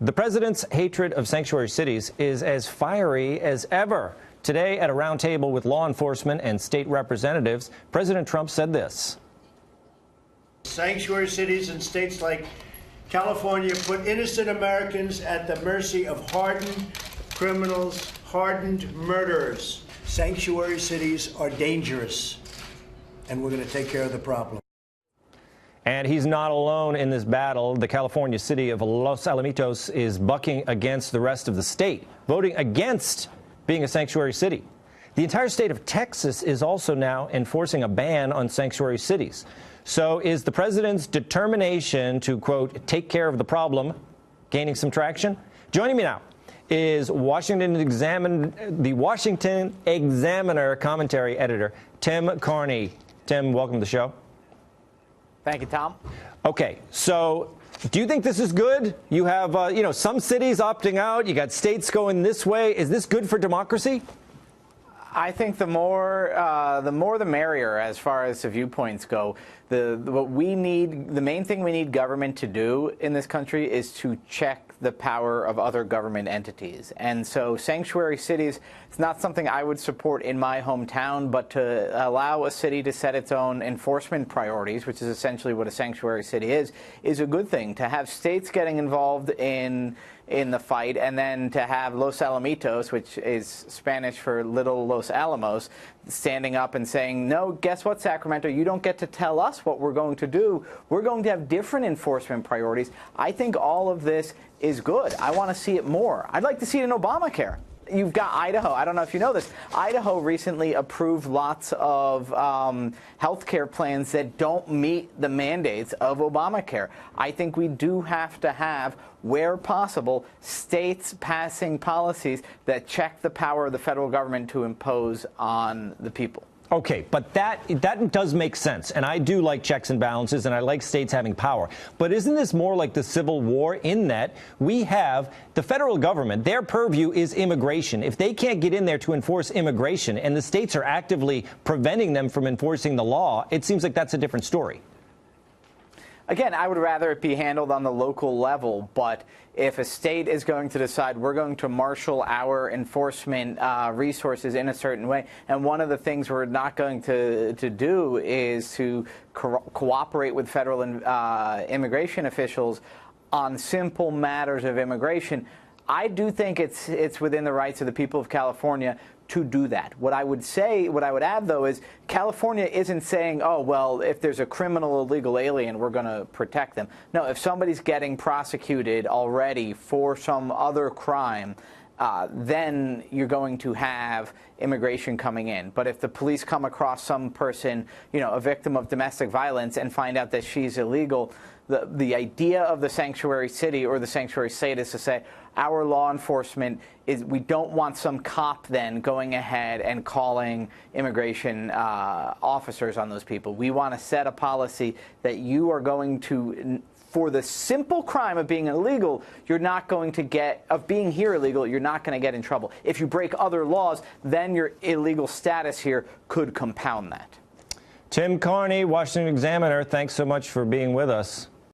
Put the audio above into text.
The president's hatred of sanctuary cities is as fiery as ever. Today, at a roundtable with law enforcement and state representatives, President Trump said this. Sanctuary cities in states like California put innocent Americans at the mercy of hardened criminals, hardened murderers. Sanctuary cities are dangerous, and we're going to take care of the problem. And he's not alone in this battle. The California city of Los Alamitos is bucking against the rest of the state, voting against being a sanctuary city. The entire state of Texas is also now enforcing a ban on sanctuary cities. So is the president's determination to, quote, take care of the problem gaining some traction? Joining me now is the Washington Examiner commentary editor, Tim Carney. Tim, welcome to the show. Thank you, Tom. Okay, so do you think this is good? You have, some cities opting out. You got states going this way. Is this good for democracy? I think the more the merrier as far as the viewpoints go. What we need, the main thing we need government to do in this country is to check the power of other government entities. And so sanctuary cities, it's not something I would support in my hometown, but to allow a city to set its own enforcement priorities, which is essentially what a sanctuary city is a good thing. To have states getting involved in the fight, and then to have Los Alamitos, which is Spanish for Little Los Alamos, standing up and saying, no, guess what, Sacramento, you don't get to tell us what we're going to do. We're going to have different enforcement priorities. I think all of this is good. I want to see it more. I'd like to see it in Obamacare. You've got Idaho. I don't know if you know this. Idaho recently approved lots of health care plans that don't meet the mandates of Obamacare. I think we do have to have, where possible, states passing policies that check the power of the federal government to impose on the people. Okay, but that does make sense, and I do like checks and balances, and I like states having power. But isn't this more like the Civil War in that we have the federal government, their purview is immigration. If they can't get in there to enforce immigration, and the states are actively preventing them from enforcing the law, it seems like that's a different story. Again, I would rather it be handled on the local level, but if a state is going to decide we're going to marshal our enforcement resources in a certain way, and one of the things we're not going to do is to cooperate with federal immigration officials on simple matters of immigration, I do think it's within the rights of the people of California to do that. What I would add, though, is California isn't saying, oh, well, if there's a criminal illegal alien, we're going to protect them. No, if somebody's getting prosecuted already for some other crime, then you're going to have immigration coming in. But if the police come across some person, a victim of domestic violence, and find out that she's illegal, the idea of the sanctuary city or the sanctuary state is to say, our law enforcement we don't want some cop then going ahead and calling immigration officers on those people. We want to set a policy that you are going to, for the simple crime of being illegal, of being here illegal, you're not going to get in trouble. If you break other laws, then your illegal status here could compound that. Tim Carney, Washington Examiner, thanks so much for being with us.